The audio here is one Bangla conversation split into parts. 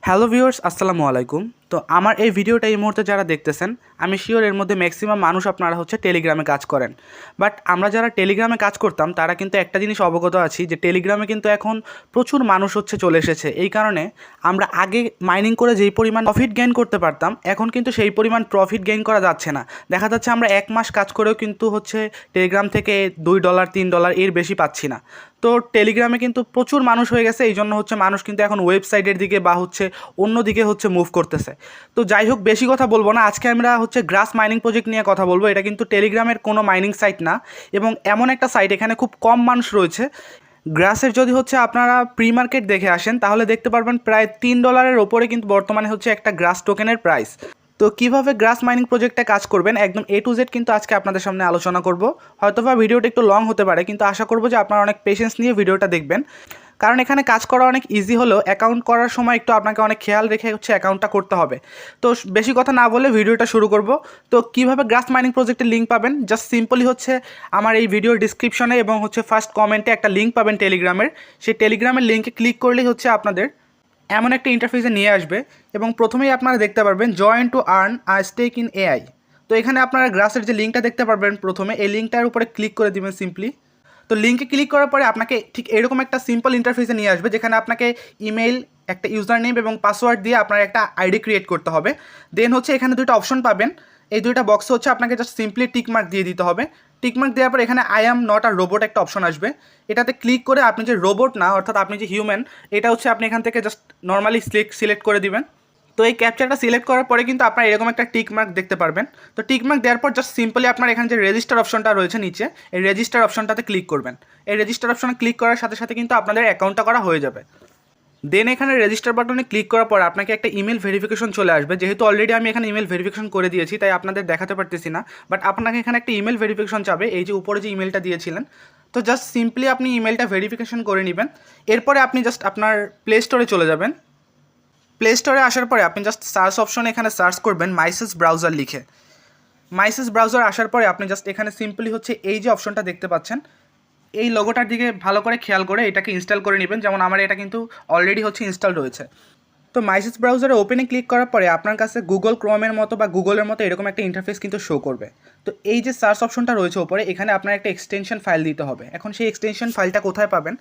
হ্যালো ভিউয়ার্স, আসসালামু আলাইকুম। তো আমার এই ভিডিওটা এই মুহূর্তে যারা দেখতেছেন, আমি শিওর এর মধ্যে ম্যাক্সিমাম মানুষ আপনারা হচ্ছে টেলিগ্রামে কাজ করেন। বাট আমরা যারা টেলিগ্রামে কাজ করতাম তারা কিন্তু একটা জিনিস অবগত আছি যে টেলিগ্রামে কিন্তু এখন প্রচুর মানুষ হচ্ছে চলে এসেছে। এই কারণে আমরা আগে মাইনিং করে যেই পরিমাণ প্রফিট গেইন করতে পারতাম, এখন কিন্তু সেই পরিমাণ প্রফিট গেইন করা যাচ্ছে না। দেখা যাচ্ছে আমরা এক মাস কাজ করেও কিন্তু হচ্ছে টেলিগ্রাম থেকে $2 $3 এর বেশি পাচ্ছি না। তো টেলিগ্রামে কিন্তু প্রচুর মানুষ হয়ে গেছে, এই জন্য হচ্ছে মানুষ কিন্তু এখন ওয়েবসাইটের দিকে বা হচ্ছে অন্য দিকে হচ্ছে মুভ করতেছে। তো যাই হোক, বেশি কথা বলবো না, আজকে আমরা হচ্ছে গ্রাস মাইনিং প্রজেক্ট নিয়ে কথা বলবো। এটা কিন্তু টেলিগ্রামের কোনো মাইনিং সাইট না, এবং এমন একটা সাইট এখানে খুব কম মানুষ রয়েছে। গ্রাসের যদি হচ্ছে আপনারা প্রি মার্কেট দেখে আসেন তাহলে দেখতে পারবেন প্রায় $3 ওপরে কিন্তু বর্তমানে হচ্ছে একটা গ্রাস টোকেনের প্রাইস। তো কীভাবে গ্রাস মাইনিং প্রজেক্টে কাজ করবেন একদম A to Z কিন্তু আজকে আপনাদের সামনে আলোচনা করব। হয়তোবা ভিডিওটা একটু লং হতে পারে, কিন্তু আশা করব যে আপনারা অনেক পেশেন্স নিয়ে ভিডিওটা দেখবেন, কারণ এখানে কাজ করা অনেক ইজি হলেও অ্যাকাউন্ট করার সময় একটু আপনাকে অনেক খেয়াল রেখে হচ্ছে অ্যাকাউন্টটা করতে হবে। তো বেশি কথা না বলে ভিডিওটা শুরু করব। তো কীভাবে গ্রাস মাইনিং প্রজেক্টের লিঙ্ক পাবেন, জাস্ট সিম্পলি হচ্ছে আমার এই ভিডিওর ডিসক্রিপশনে এবং হচ্ছে ফার্স্ট কমেন্টে একটা লিঙ্ক পাবেন টেলিগ্রামের। সেই টেলিগ্রামের লিঙ্কে ক্লিক করলেই হচ্ছে আপনাদের এমন একটা ইন্টারফেসে নিয়ে আসবে, এবং প্রথমেই আপনারা দেখতে পারবেন join to earn a stake in AI. তো এখানে আপনারা গ্রাসের যে লিঙ্কটা দেখতে পারবেন, প্রথমে এই লিঙ্কটার উপরে ক্লিক করে দিবেন সিম্পলি। তো লিঙ্কে ক্লিক করার পরে আপনাকে ঠিক এরকম একটা সিম্পল ইন্টারফেসে নিয়ে আসবে, যেখানে আপনাকে ইমেল, একটা ইউজার নেম এবং পাসওয়ার্ড দিয়ে আপনার একটা আইডি ক্রিয়েট করতে হবে। দেন হচ্ছে এখানে দুটো অপশন পাবেন, এই দুইটা বক্সে হচ্ছে আপনাকে জাস্ট সিম্পলি টিকমার্ক দিয়ে দিতে হবে। টিকমার্ক দেওয়ার পর এখানে I am not a robot একটা অপশন আসবে, এটাতে ক্লিক করে আপনি যে রোবট না, অর্থাৎ আপনি যে হিউম্যান, এটা হচ্ছে আপনি এখান থেকে জাস্ট নর্মালি সিলেক্ট করে দিবেন। তো এই ক্যাপচারটা সিলেক্ট করার পরে কিন্তু আপনার এরকম একটা টিকমার্ক দেখতে পারবেন। তো টিকমার্ক দেওয়ার পর জাস্ট সিম্পলি আপনার এখানে যে রেজিস্টার অপশনটা রয়েছে নিচে, এই রেজিস্টার অপশনটাতে ক্লিক করবেন। এই রেজিস্টার অপশনে ক্লিক করার সাথে সাথে কিন্তু আপনাদের অ্যাকাউন্টটা করা হয়ে যাবে। দেন এখানে রেজিস্টার বাটনে ক্লিক করার পর আপনাকে একটা ইমেল ভেরিফিকেশন চলে আসবে। যেহেতু অলরেডি আমি এখানে ইমেল ভেরিফিকেশন করে দিয়েছি তাই আপনাদের দেখাতে পারতেছি না, বাট আপনাকে এখানে একটা ইমেল ভেরিফিকেশন চাবে, এই যে উপরে যে ইমেলটা দিয়েছিলেন। তো জাস্ট সিম্পলি আপনি ইমেলটা ভেরিফিকেশন করে নেবেন। এরপরে আপনি জাস্ট আপনার প্লে স্টোরে চলে যাবেন। প্লে স্টোরে আসার পরে আপনি জাস্ট সার্চ অপশনে এখানে সার্চ করবেন মাইসেস ব্রাউজার লিখে। মাইসেস ব্রাউজার আসার পরে আপনি জাস্ট এখানে সিম্পলি হচ্ছে এই যে অপশনটা দেখতে পাচ্ছেন, এই লোগোটার দিকে ভালো করে খেয়াল করে এটাকে ইনস্টল করে নেবেন। যেমন আমার এটা কিন্তু অলরেডি হচ্ছে ইনস্টল রয়েছে। তো মাইসেস ব্রাউজারে ওপেনে ক্লিক করার পরে আপনার কাছে গুগল ক্রোমের মতো বা গুগলের মতো এরকম একটা ইন্টারফেস কিন্তু শো করবে। তো এই যে সার্চ অপশনটা রয়েছে ওপরে, এখানে আপনার একটা এক্সটেনশন ফাইল দিতে হবে। এখন সেই এক্সটেনশন ফাইলটা কোথায় পাবেন?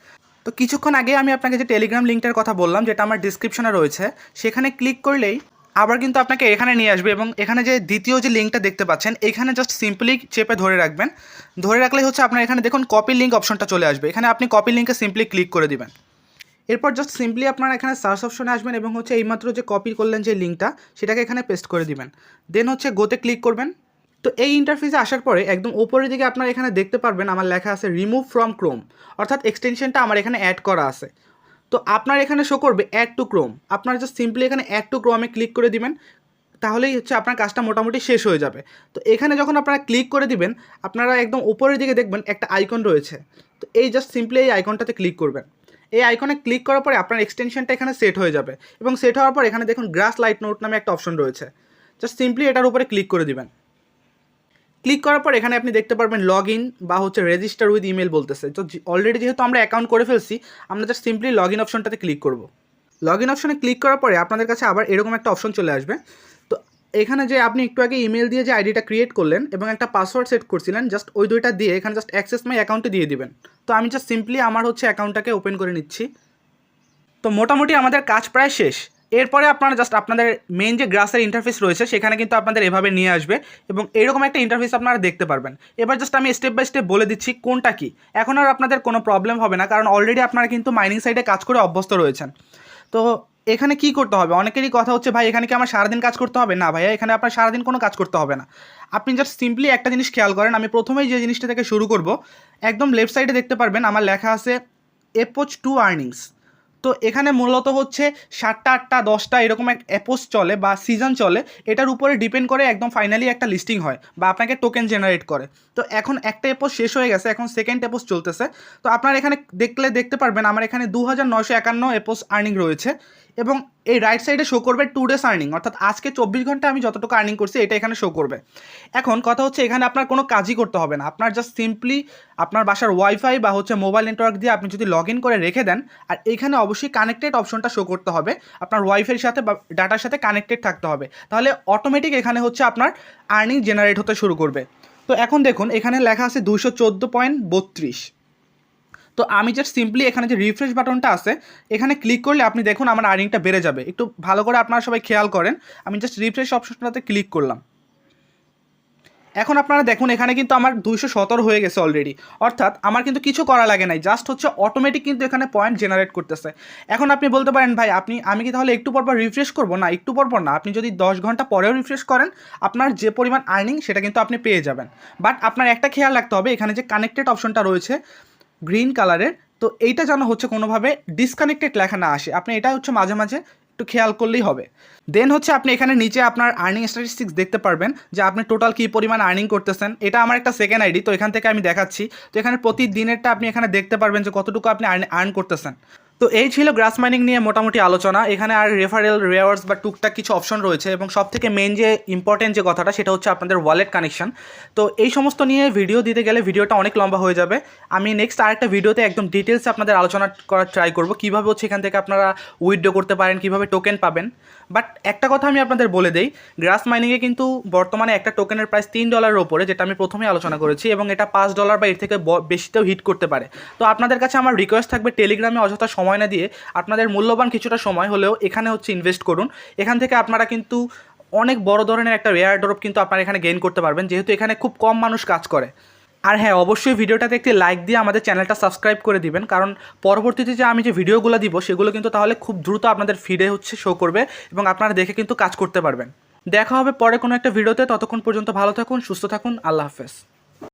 তো কিছুক্ষণ আগে আমি আপনাকে যে টেলিগ্রাম লিঙ্কটার কথা বললাম, যেটা আমার ডিসক্রিপশনে রয়েছে, সেখানে ক্লিক করলেই আবার কিন্তু আপনাকে এখানে নিয়ে আসবে, এবং এখানে যে দ্বিতীয় যে লিঙ্কটা দেখতে পাচ্ছেন এখানে জাস্ট সিম্পলি চেপে ধরে রাখবেন। ধরে রাখলেই হচ্ছে আপনার এখানে দেখুন কপি লিঙ্ক অপশনটা চলে আসবে, এখানে আপনি কপি লিঙ্কে সিম্পলি ক্লিক করে দিবেন। এরপর জাস্ট সিম্পলি আপনারা এখানে সার্চ অপশনে আসবেন এবং হচ্ছে এইমাত্র যে কপি করলেন যে লিঙ্কটা, সেটাকে এখানে পেস্ট করে দিবেন। দেন হচ্ছে গোতে ক্লিক করবেন। তো এই ইন্টারফেসে আসার পরে একদম উপরের দিকে আপনারা এখানে দেখতে পারবেন আমার লেখা আছে রিমুভ ফ্রম ক্রোম, অর্থাৎ এক্সটেনশনটা আমার এখানে অ্যাড করা আছে। তো আপনার এখানে শো করবে অ্যাড টু ক্রোম, আপনারা জাস্ট সিম্পলি এখানে অ্যাড টু ক্রোমে ক্লিক করে দিবেন, তাহলেই হচ্ছে আপনার কাজটা মোটামুটি শেষ হয়ে যাবে। তো এখানে যখন আপনারা ক্লিক করে দিবেন, আপনারা একদম উপরের দিকে দেখবেন একটা আইকন রয়েছে। তো এই জাস্ট সিম্পলি এই আইকনটাতে ক্লিক করবেন। এই আইকনে ক্লিক করার পরে আপনার এক্সটেনশনটা এখানে সেট হয়ে যাবে, এবং সেট হওয়ার পর এখানে দেখুন গ্রাস লাইট নোট নামে একটা অপশন রয়েছে, জাস্ট সিম্পলি এটার উপরে ক্লিক করে দিবেন। ক্লিক করার পর এখানে আপনি দেখতে পারবেন লগ ইন বা হচ্ছে রেজিস্টার উইথ ইমেল বলতেছে। তো অলরেডি যেহেতু আমরা অ্যাকাউন্ট করে ফেলছি, আমরা জাস্ট সিম্পলি লগ ইন অপশনটাতে ক্লিক করব। লগ ইন অপশনে ক্লিক করার পরে আপনাদের কাছে আবার এরকম একটা অপশন চলে আসবে। তো এখানে যে আপনি একটু আগে ইমেল দিয়ে যে আইডিটা ক্রিয়েট করলেন এবং একটা পাসওয়ার্ড সেট করছিলেন, জাস্ট ওই দুইটা দিয়ে এখানে জাস্ট অ্যাক্সেস মাই অ্যাকাউন্টে দিয়ে দিবেন। তো আমি জাস্ট সিম্পলি আমার হচ্ছে অ্যাকাউন্টটাকে ওপেন করে নিচ্ছি। তো মোটামুটি আমাদের কাজ প্রায় শেষ। এরপরে আপনারা জাস্ট আপনাদের মেইন যে গ্রাসের ইন্টারফেস রয়েছে সেখানে কিন্তু আপনাদের এভাবে নিয়ে আসবে, এবং এরকম একটা ইন্টারফেস আপনারা দেখতে পারবেন। এবার জাস্ট আমি স্টেপ বাই স্টেপ বলে দিচ্ছি কোনটা কি। এখন আর আপনাদের কোনো প্রবলেম হবে না, কারণ অলরেডি আপনারা কিন্তু মাইনিং সাইটে কাজ করে অভ্যস্ত রয়েছেন। তো এখানে কি করতে হবে, অনেকেরই কথা হচ্ছে ভাই এখানে কি আমার সারাদিন কাজ করতে হবে? না ভাইয়া, এখানে আপনার সারাদিন কোনো কাজ করতে হবে না। আপনি জাস্ট সিম্পলি একটা জিনিস খেয়াল করেন, আমি প্রথমেই যে জিনিসটা থেকে শুরু করব, একদম লেফট সাইডে দেখতে পারবেন আমার লেখা আছে অ্যাপ্রোচ টু আর্নিংস। তো এখানে মূলত হচ্ছে 7টা 8টা 10টা এরকম এক অ্যাপোজ চলে বা সিজন চলে, এটার উপরে ডিপেন্ড করে একদম ফাইনালি একটা লিস্টিং হয় বা আপনাকে টোকেন জেনারেট করে। তো এখন একটা অ্যাপোজ শেষ হয়ে গেছে, এখন সেকেন্ড অ্যাপোজ চলতেছে। তো আপনার এখানে দেখতে পারবেন আমার এখানে 2951 অ্যাপোজ আর্নিং রয়েছে। এবং এই রাইট সাইডে শো করবে 2 ডেজ আর্নিং, অর্থাৎ আজকে 24 ঘন্টা আমি যতটুকু আর্নিং করছি এটা এখানে শো করবে। এখন কথা হচ্ছে এখানে আপনার কোনো কাজই করতে হবে না, আপনার জাস্ট সিম্পলি আপনার বাসার ওয়াইফাই বা হচ্ছে মোবাইল নেটওয়ার্ক দিয়ে আপনি যদি লগ ইন করে রেখে দেন, আর এখানে অবশ্যই কানেক্টেড অপশনটা শো করতে হবে, আপনার ওয়াইফাইয়ের সাথে বা ডাটার সাথে কানেক্টেড থাকতে হবে, তাহলে অটোমেটিক এখানে হচ্ছে আপনার আর্নিং জেনারেট হতে শুরু করবে। তো এখন দেখুন এখানে লেখা আছে 214.32। তো আমি জাস্ট সিম্পলি এখানে যে রিফ্রেশ বাটনটা আছে এখানে ক্লিক করলে আপনি দেখুন আমার আর্নিংটা বেড়ে যাবে। একটু ভালো করে আপনারা সবাই খেয়াল করেন, আমি জাস্ট রিফ্রেশ অপশনটাতে ক্লিক করলাম। এখন আপনারা দেখুন এখানে কিন্তু আমার 217 হয়ে গেছে অলরেডি, অর্থাৎ আমার কিন্তু কিছু করা লাগে নাই, জাস্ট হচ্ছে অটোমেটিক কিন্তু এখানে পয়েন্ট জেনারেট করতেছে। এখন আপনি বলতে পারেন ভাই আমি কি তাহলে একটু পরপর রিফ্রেশ করবো? না, একটু পরপর না, আপনি যদি 10 ঘন্টা পরেও রিফ্রেশ করেন আপনার যে পরিমাণ আর্নিং সেটা কিন্তু আপনি পেয়ে যাবেন। বাট আপনার একটা খেয়াল রাখতে হবে, এখানে যে কানেক্টেড অপশনটা রয়েছে গ্রিন কালারের, তো এইটা যেন হচ্ছে কোনোভাবে ডিসকানেক্টেড লেখা না আসে, আপনি এটা হচ্ছে মাঝে মাঝে একটু খেয়াল করলেই হবে। দেন হচ্ছে আপনি এখানে নিচে আপনার আর্নিং স্ট্যাটিস্টিক্স দেখতে পারবেন যে আপনি টোটাল কী পরিমাণ আর্নিং করতেছেন। এটা আমার একটা সেকেন্ড আইডি, তো এখান থেকে আমি দেখাচ্ছি। তো এখানে প্রতিদিনেরটা আপনি এখানে দেখতে পারবেন যে কতটুকু আপনি আর্ন করতেছেন। তো এই ছিল গ্রাস মাইনিং নিয়ে মোটামুটি আলোচনা। এখানে আর রেফারেল রিওয়ার্ডস বা টুকটাক কিছু অপশন রয়েছে, এবং সব থেকে মেন যে ইম্পর্টেন্ট যে কথাটা সেটা হচ্ছে আপনাদের ওয়ালেট কানেকশন। তো এই সমস্ত নিয়ে ভিডিও দিতে গেলে ভিডিওটা অনেক লম্বা হয়ে যাবে। আমি নেক্সট আরেকটা ভিডিওতে একদম ডিটেলসে আপনাদের আলোচনা করার ট্রাই করব, কীভাবে হচ্ছে এখান থেকে আপনারা উইথড্র করতে পারেন, কীভাবে টোকেন পাবেন। বাট একটা কথা আমি আপনাদের বলে দেই, গ্রাস মাইনিংয়ে কিন্তু বর্তমানে একটা টোকেনের প্রাইস $3 ওপরে, যেটা আমি প্রথমেই আলোচনা করেছি, এবং এটা $5 বা এর থেকে বেশিতেও হিট করতে পারে। তো আপনাদের কাছে আমার রিকোয়েস্ট থাকবে টেলিগ্রামে অযথা সময় না দিয়ে আপনাদের মূল্যবান কিছুটা সময় হলেও এখানে হচ্ছে ইনভেস্ট করুন। এখান থেকে আপনারা কিন্তু অনেক বড় ধরনের একটা রেয়ার ড্রপ কিন্তু আপনারা এখানে গেইন করতে পারবেন, যেহেতু এখানে খুব কম মানুষ কাজ করে। আর হ্যাঁ, অবশ্যই ভিডিওটাতে একটি লাইক দিয়ে আমাদের চ্যানেলটা সাবস্ক্রাইব করে দিবেন, কারণ পরবর্তীতে যে আমি যে ভিডিওগুলো দিব সেগুলো কিন্তু তাহলে খুব দ্রুত আপনাদের ফিডে হচ্ছে শো করবে, এবং আপনারা দেখে কিন্তু কাজ করতে পারবেন। দেখা হবে পরে কোনো একটা ভিডিওতে, ততক্ষণ পর্যন্ত ভালো থাকুন, সুস্থ থাকুন, আল্লাহ হাফেজ।